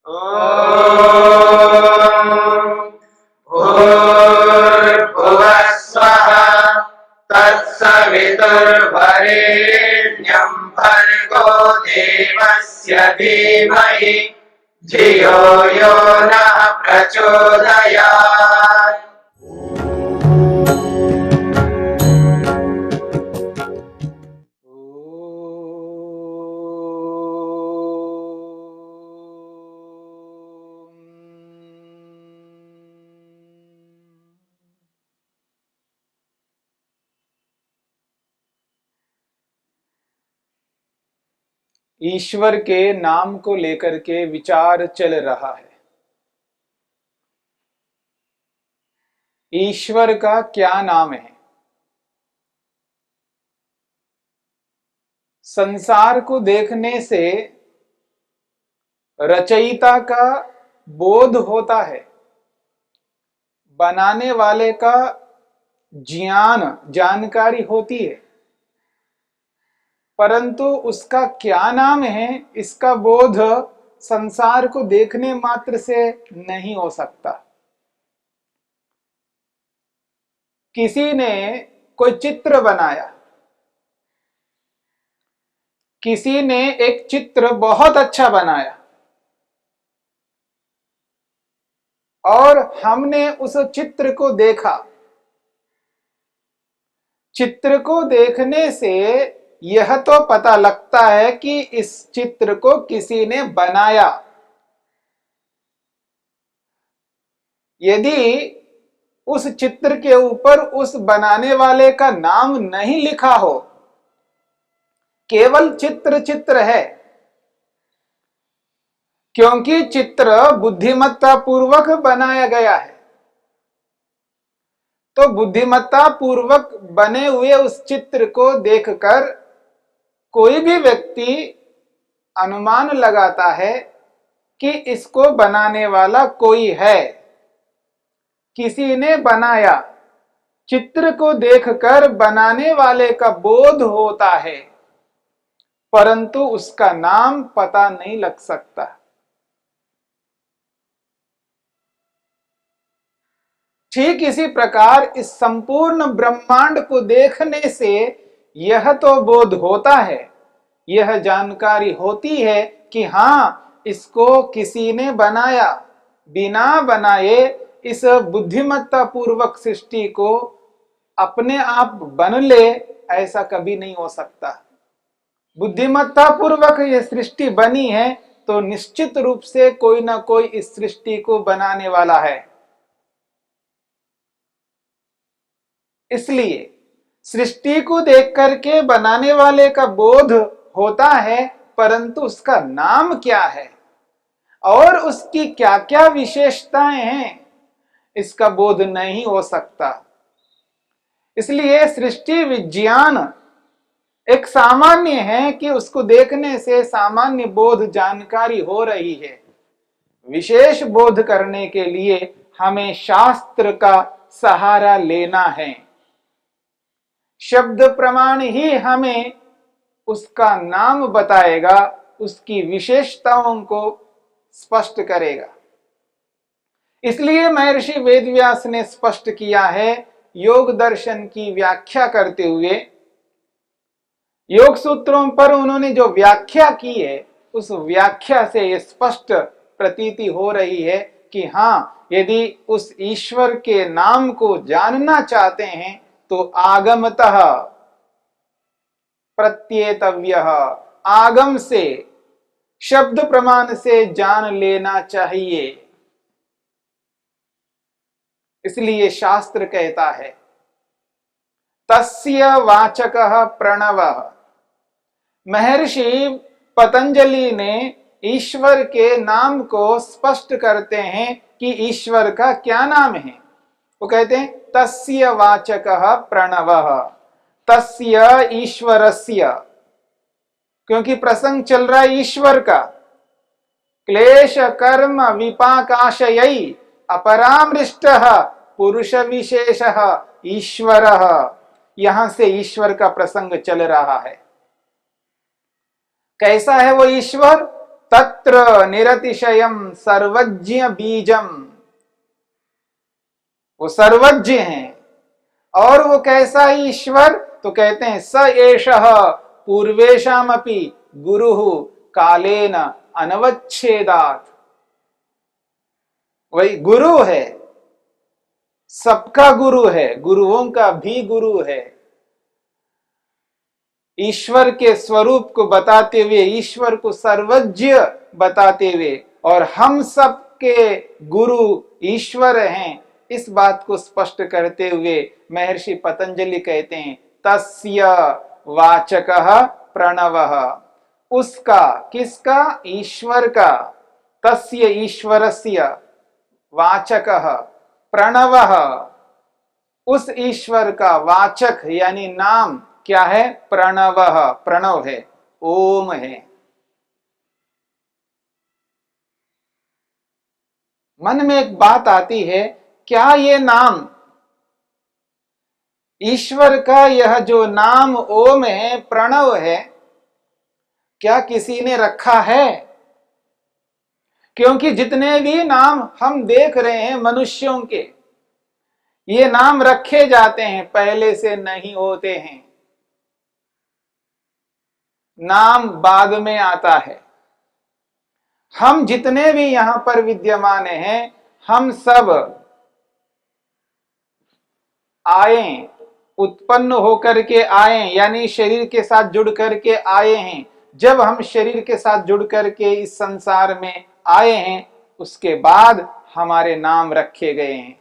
भूर्भुवः स्वः तत्सवितुर्वरेण्यं भर्गो देवस्य धीमहि धियो यो नः प्रचोदयात्। ईश्वर के नाम को लेकर के विचार चल रहा है। ईश्वर का क्या नाम है? संसार को देखने से रचयिता का बोध होता है, बनाने वाले का जानकारी होती है, परंतु उसका क्या नाम है इसका बोध संसार को देखने मात्र से नहीं हो सकता। किसी ने कोई चित्र बनाया, किसी ने एक चित्र बहुत अच्छा बनाया और हमने उस चित्र को देखा। चित्र को देखने से यह तो पता लगता है कि इस चित्र को किसी ने बनाया। यदि उस चित्र के ऊपर उस बनाने वाले का नाम नहीं लिखा हो, केवल चित्र चित्र है, क्योंकि चित्र बुद्धिमत्ता पूर्वक बनाया गया है, तो बुद्धिमत्ता पूर्वक बने हुए उस चित्र को देखकर कोई भी व्यक्ति अनुमान लगाता है कि इसको बनाने वाला कोई है, किसी ने बनाया। चित्र को देखकर बनाने वाले का बोध होता है, परंतु उसका नाम पता नहीं लग सकता। ठीक इसी प्रकार इस संपूर्ण ब्रह्मांड को देखने से यह तो बोध होता है, यह जानकारी होती है कि हाँ, इसको किसी ने बनाया। बिना बनाए इस बुद्धिमत्ता पूर्वक सृष्टि को अपने आप बन ले, ऐसा कभी नहीं हो सकता। बुद्धिमत्ता पूर्वक यह सृष्टि बनी है तो निश्चित रूप से कोई ना कोई इस सृष्टि को बनाने वाला है। इसलिए सृष्टि को देख करके बनाने वाले का बोध होता है, परंतु उसका नाम क्या है और उसकी क्या क्या विशेषताएं हैं, इसका बोध नहीं हो सकता। इसलिए सृष्टि विज्ञान एक सामान्य है कि उसको देखने से सामान्य बोध जानकारी हो रही है। विशेष बोध करने के लिए हमें शास्त्र का सहारा लेना है। शब्द प्रमाण ही हमें उसका नाम बताएगा, उसकी विशेषताओं को स्पष्ट करेगा। इसलिए महर्षि वेदव्यास ने स्पष्ट किया है, योग दर्शन की व्याख्या करते हुए, योग सूत्रों पर उन्होंने जो व्याख्या की है, उस व्याख्या से यह स्पष्ट प्रतीति हो रही है कि हाँ, यदि उस ईश्वर के नाम को जानना चाहते हैं तो आगमतः प्रत्येतव्यः, आगम से, शब्द प्रमाण से जान लेना चाहिए। इसलिए शास्त्र कहता है तस्य वाचकः प्रणवः। महर्षि पतंजलि ने ईश्वर के नाम को स्पष्ट करते हैं कि ईश्वर का क्या नाम है। वो कहते हैं तस्य वाचकः प्रणवः, तस्य ईश्वरस्य, क्योंकि प्रसंग चल रहा है ईश्वर का। क्लेश कर्म विपाकाशयै अपरामृष्टः पुरुष विशेषः ईश्वरः, यहां से ईश्वर का प्रसंग चल रहा है। कैसा है वो ईश्वर? तत्र निरतिशयम सर्वज्ञ बीजम, वो सर्वज्ञ हैं। और वो कैसा ईश्वर, तो कहते हैं स एषः पूर्वेशामपि गुरुः कालेन अनवच्छेदात्। वही गुरु है, सबका गुरु है, गुरुओं का भी गुरु है। ईश्वर के स्वरूप को बताते हुए, ईश्वर को सर्वज्ञ बताते हुए, और हम सब के गुरु ईश्वर हैं, इस बात को स्पष्ट करते हुए महर्षि पतंजलि कहते हैं तस्य वाचकः प्रणवः। उसका, किसका, ईश्वर का, तस्य ईश्वरस्य, वाचकः प्रणवः, उस ईश्वर का वाचक यानी नाम क्या है, प्रणवः, प्रणव है, ओम है। मन में एक बात आती है, क्या ये नाम, ईश्वर का यह जो नाम ओम है, प्रणव है, क्या किसी ने रखा है? क्योंकि जितने भी नाम हम देख रहे हैं मनुष्यों के, ये नाम रखे जाते हैं, पहले से नहीं होते हैं। नाम बाद में आता है। हम जितने भी यहां पर विद्यमान हैं, हम सब आए, उत्पन्न होकर के आए, यानी शरीर के साथ जुड़ करके आए हैं। जब हम शरीर के साथ जुड़ करके इस संसार में आए हैं, उसके बाद हमारे नाम रखे गए हैं।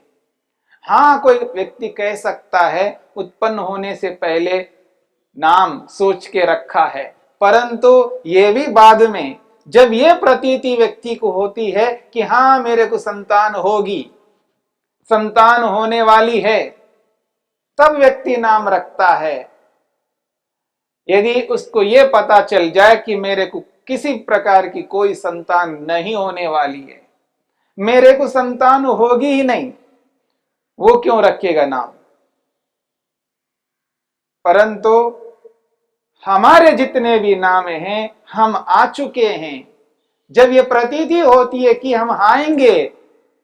हाँ, कोई व्यक्ति कह सकता है उत्पन्न होने से पहले नाम सोच के रखा है, परंतु ये भी बाद में, जब ये प्रतीति व्यक्ति को होती है कि हाँ मेरे को संतान होगी, संतान होने वाली है, तब व्यक्ति नाम रखता है। यदि उसको यह पता चल जाए कि मेरे को किसी प्रकार की कोई संतान नहीं होने वाली है, मेरे को संतान होगी ही नहीं, वो क्यों रखेगा नाम? परंतु हमारे जितने भी नाम हैं, हम आ चुके हैं। जब ये प्रतीति होती है कि हम आएंगे,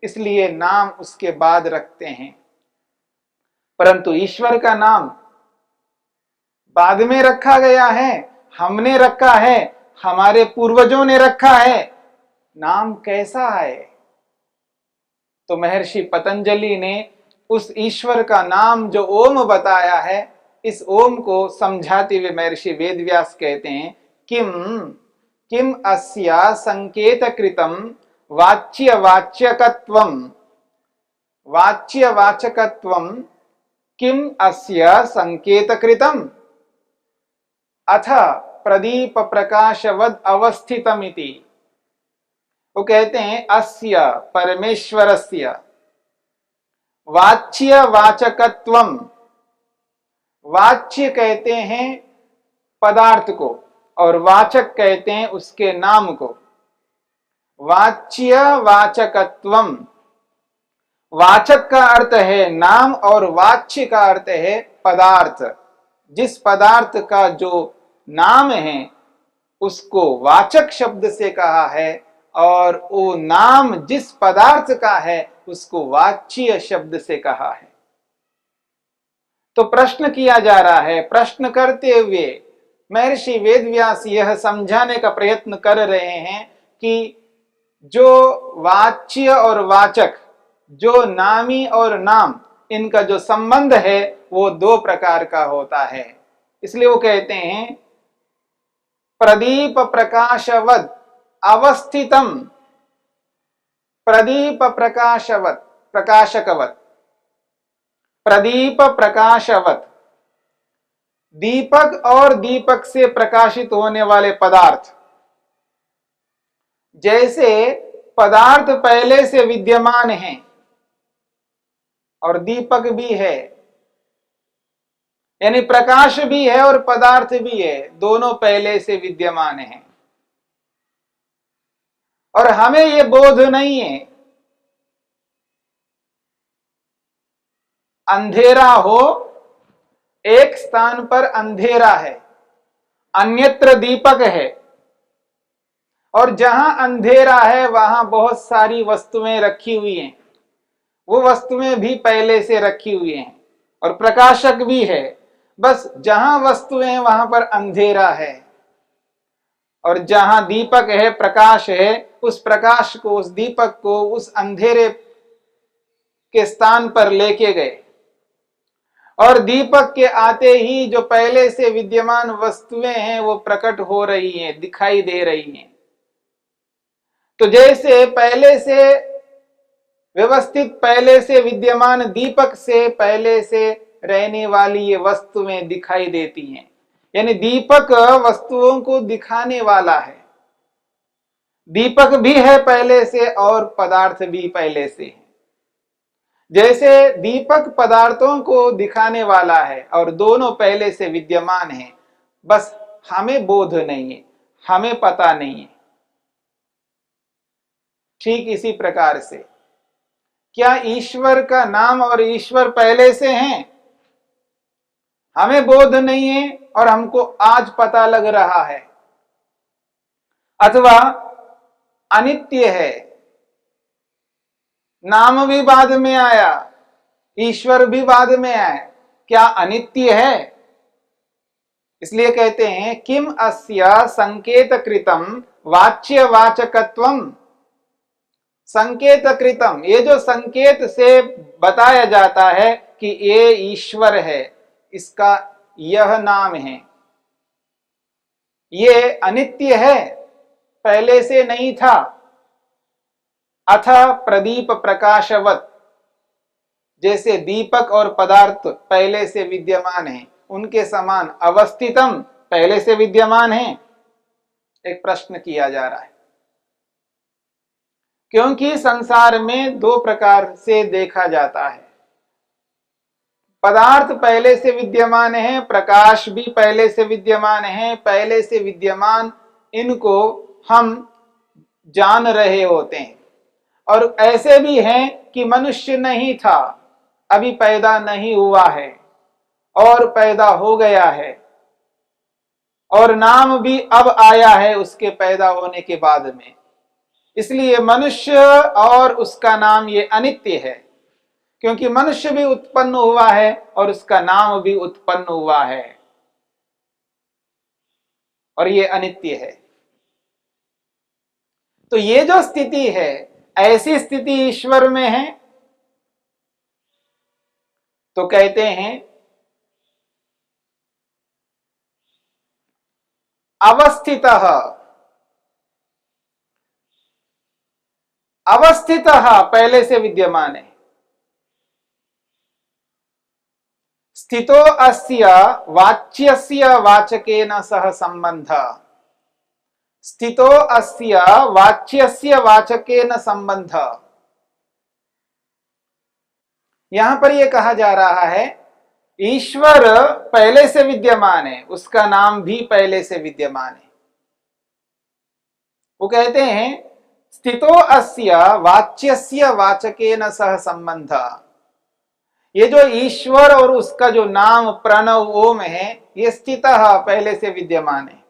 इसलिए नाम उसके बाद रखते हैं। परंतु ईश्वर का नाम बाद में रखा गया है, हमने रखा है, हमारे पूर्वजों ने रखा है। नाम कैसा है? तो महर्षि पतंजलि ने उस ईश्वर का नाम जो ओम बताया है, इस ओम को समझाते हुए महर्षि वेदव्यास कहते हैं किम किम अस्या संकेतकृतम वाच्यवाच्यकत्वम, वाच्यवाचकत्वम किम अस्य संकेतकृतम अथ प्रदीप प्रकाशवद अवस्थितमिति। वो कहते हैं अस्य परमेश्वरस्य वाच्यवाचकत्वम, वाच्य कहते हैं पदार्थ को और वाचक कहते हैं उसके नाम को। वाच्यवाचकत्वम, वाचक का अर्थ है नाम और वाच्य का अर्थ है पदार्थ। जिस पदार्थ का जो नाम है उसको वाचक शब्द से कहा है, और वो नाम जिस पदार्थ का है उसको वाच्य शब्द से कहा है। तो प्रश्न किया जा रहा है, प्रश्न करते हुए महर्षि वेदव्यास यह समझाने का प्रयत्न कर रहे हैं कि जो वाच्य और वाचक, जो नामी और नाम, इनका जो संबंध है वो दो प्रकार का होता है। इसलिए वो कहते हैं प्रदीप प्रकाशवद अवस्थितम, प्रदीप प्रकाशवत, प्रकाशकवत, प्रदीप प्रकाशवत, दीपक और दीपक से प्रकाशित होने वाले पदार्थ। जैसे पदार्थ पहले से विद्यमान हैं और दीपक भी है, यानी प्रकाश भी है और पदार्थ भी है, दोनों पहले से विद्यमान हैं। और हमें ये बोध नहीं है, अंधेरा हो, एक स्थान पर अंधेरा है, अन्यत्र दीपक है, और जहां अंधेरा है वहां बहुत सारी वस्तुएं रखी हुई हैं, वो वस्तुएं भी पहले से रखी हुई हैं और प्रकाशक भी है। बस जहां वस्तुएं हैं वहां पर अंधेरा है, और जहां दीपक है, प्रकाश है, उस प्रकाश को, उस दीपक को उस अंधेरे के स्थान पर लेके गए, और दीपक के आते ही जो पहले से विद्यमान वस्तुएं हैं वो प्रकट हो रही हैं, दिखाई दे रही हैं। तो जैसे पहले से व्यवस्थित, पहले से विद्यमान दीपक से पहले से रहने वाली ये वस्तुएं दिखाई देती हैं, यानी दीपक वस्तुओं को दिखाने वाला है। दीपक भी है पहले से और पदार्थ भी पहले से है। जैसे दीपक पदार्थों को दिखाने वाला है और दोनों पहले से विद्यमान हैं, बस हमें बोध नहीं है, हमें पता नहीं है। ठीक इसी प्रकार से क्या ईश्वर का नाम और ईश्वर पहले से हैं? हमें बोध नहीं है और हमको आज पता लग रहा है। अथवा अनित्य है, नाम भी बाद में आया, ईश्वर भी बाद में आया, क्या अनित्य है? इसलिए कहते हैं किम अस्य संकेत कृतम वाच्य वाचकत्वम। संकेत कृतम, ये जो संकेत से बताया जाता है कि ये ईश्वर है, इसका यह नाम है, ये अनित्य है, पहले से नहीं था। अथ प्रदीप प्रकाशवत, जैसे दीपक और पदार्थ पहले से विद्यमान है, उनके समान अवस्थितम, पहले से विद्यमान है। एक प्रश्न किया जा रहा है, क्योंकि संसार में दो प्रकार से देखा जाता है। पदार्थ पहले से विद्यमान है, प्रकाश भी पहले से विद्यमान है। पहले से विद्यमान इनको हम जान रहे होते हैं, और ऐसे भी हैं कि मनुष्य नहीं था, अभी पैदा नहीं हुआ है और पैदा हो गया है, और नाम भी अब आया है उसके पैदा होने के बाद में। इसलिए मनुष्य और उसका नाम ये अनित्य है, क्योंकि मनुष्य भी उत्पन्न हुआ है और उसका नाम भी उत्पन्न हुआ है, और ये अनित्य है। तो ये जो स्थिति है, ऐसी स्थिति ईश्वर में है। तो कहते हैं अवस्थितः, अवस्थितः पहले से विद्यमान है। स्थितो अस्य वाच्यस्य वाचकेन सह संबंध। स्थितो अस्य वाच्यस्य वाचकेन संबंध। यहां पर यह कहा जा रहा है ईश्वर पहले से विद्यमान है, उसका नाम भी पहले से विद्यमान है। वो कहते हैं स्थितो अस्य वाच्यस्य वाचकेन सह संबंध। ये जो ईश्वर और उसका जो नाम प्रणव ओम है, ये स्थितः पहले से विद्यमान है,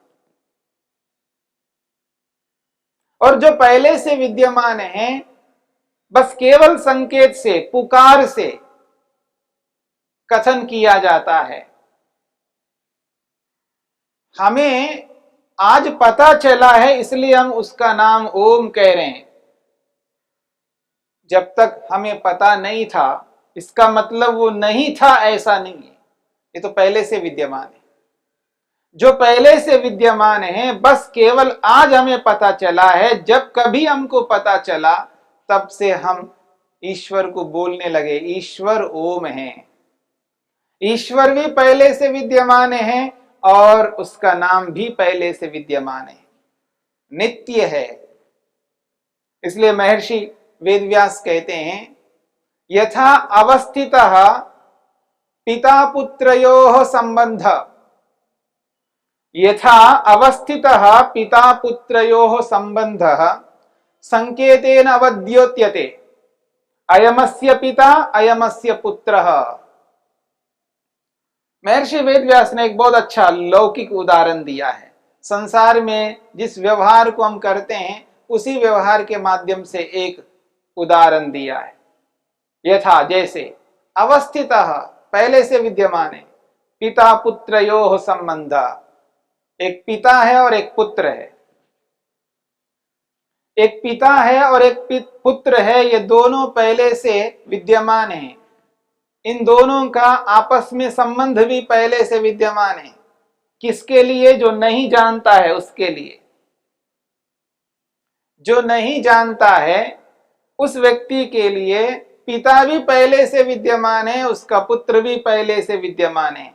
और जो पहले से विद्यमान है बस केवल संकेत से, पुकार से कथन किया जाता है। हमें आज पता चला है इसलिए हम उसका नाम ओम कह रहे हैं। जब तक हमें पता नहीं था, इसका मतलब वो नहीं था ऐसा नहीं है, ये तो पहले से विद्यमान है। जो पहले से विद्यमान है बस केवल आज हमें पता चला है। जब कभी हमको पता चला तब से हम ईश्वर को बोलने लगे, ईश्वर ओम है। ईश्वर भी पहले से विद्यमान है और उसका नाम भी पहले से विद्यमान है, नित्य है। इसलिए महर्षि वेदव्यास कहते हैं यथा अवस्थितः पिता पुत्रयोः संबंध, यथा अवस्थितः पिता पुत्रयोः संबंधः संकेतेन अवद्योत्यते, अयमस्य पिता अयमस्य पुत्रः। महर्षि वेदव्यास ने एक बहुत अच्छा लौकिक उदाहरण दिया है। संसार में जिस व्यवहार को हम करते हैं उसी व्यवहार के माध्यम से एक उदाहरण दिया है। यथा जैसे अवस्थितः पहले से विद्यमान है, पिता पुत्रयोः संबंध, एक पिता है और एक पुत्र है, एक पिता है और एक पुत्र है, ये दोनों पहले से विद्यमान हैं। इन दोनों का आपस में संबंध भी पहले से विद्यमान है। किसके लिए? जो नहीं जानता है उसके लिए। जो नहीं जानता है उस व्यक्ति के लिए पिता भी पहले से विद्यमान है, उसका पुत्र भी पहले से विद्यमान है।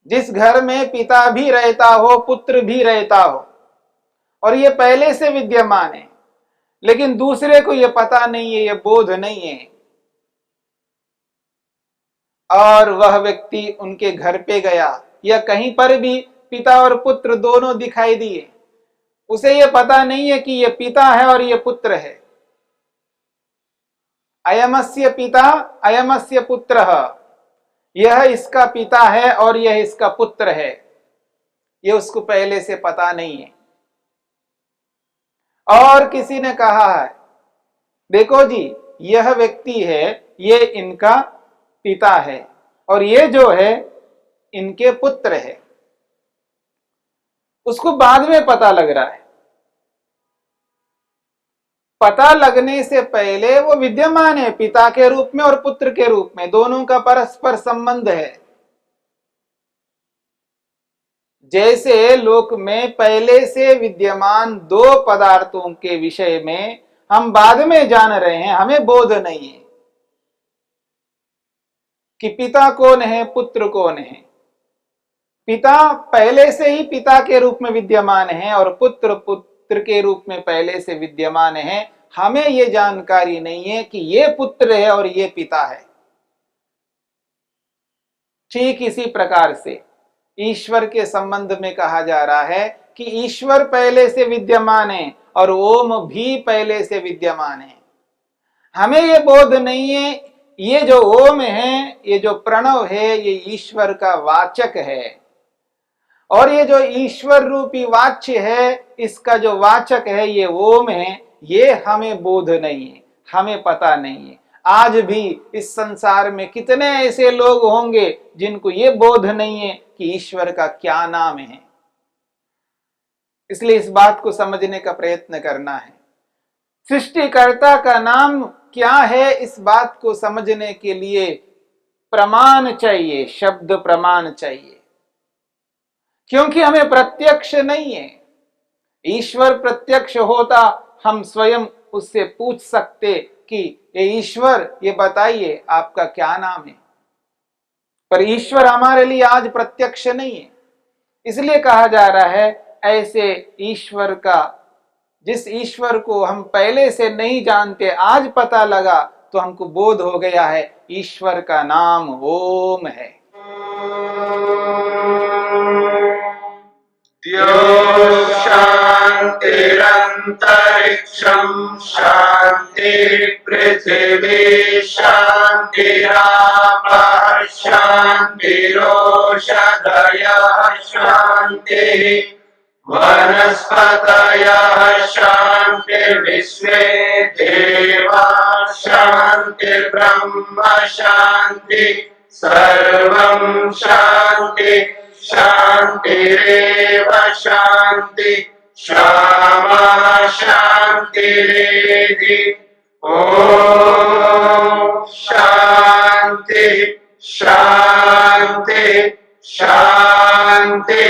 जिस घर में पिता भी रहता हो पुत्र भी रहता हो और ये पहले से विद्यमान है, लेकिन दूसरे को ये पता नहीं है, ये बोध नहीं है, और वह व्यक्ति उनके घर पे गया या कहीं पर भी पिता और पुत्र दोनों दिखाई दिए, उसे ये पता नहीं है कि ये पिता है और ये पुत्र है। अयमस्य पिता अयमस्य पुत्रः, यह इसका पिता है और यह इसका पुत्र है, ये उसको पहले से पता नहीं है। और किसी ने कहा है देखो जी यह व्यक्ति है, ये इनका पिता है और ये जो है इनके पुत्र है, उसको बाद में पता लग रहा है। पता लगने से पहले वो विद्यमान है, पिता के रूप में और पुत्र के रूप में, दोनों का परस्पर संबंध है। जैसे लोक में पहले से विद्यमान दो पदार्थों के विषय में हम बाद में जान रहे हैं, हमें बोध नहीं है कि पिता कौन है पुत्र कौन है। पिता पहले से ही पिता के रूप में विद्यमान है और पुत्र पुत्र के रूप में पहले से विद्यमान है। हमें ये जानकारी नहीं है कि ये पुत्र है और ये पिता है। ठीक इसी प्रकार से ईश्वर के संबंध में कहा जा रहा है कि ईश्वर पहले से विद्यमान है और ओम भी पहले से विद्यमान है। हमें ये बोध नहीं है, ये जो ओम है, ये जो प्रणव है, ये ईश्वर का वाचक है, और ये जो ईश्वर रूपी वाच्य है, इसका जो वाचक है ये ओम है, ये हमें बोध नहीं है, हमें पता नहीं है। आज भी इस संसार में कितने ऐसे लोग होंगे जिनको ये बोध नहीं है कि ईश्वर का क्या नाम है। इसलिए इस बात को समझने का प्रयत्न करना है। सृष्टिकर्ता का नाम क्या है, इस बात को समझने के लिए प्रमाण चाहिए, शब्द प्रमाण चाहिए, क्योंकि हमें प्रत्यक्ष नहीं है। ईश्वर प्रत्यक्ष होता हम स्वयं उससे पूछ सकते कि ये ईश्वर ये बताइए आपका क्या नाम है, पर ईश्वर हमारे लिए आज प्रत्यक्ष नहीं है। इसलिए कहा जा रहा है ऐसे ईश्वर का, जिस ईश्वर को हम पहले से नहीं जानते, आज पता लगा तो हमको बोध हो गया है, ईश्वर का नाम ओम है। शांतिरंतरिक्षं शांति पृथिवी शांतिरापः शांतिरोषधयः शांतिः वनस्पतयः शांतिर्विश्वे देवाः शांतिर्ब्रह्म शांति सर्वं शांति शांतिरेव शांति क्षमा शांतिरेधि। ओम शांति शांति शांति।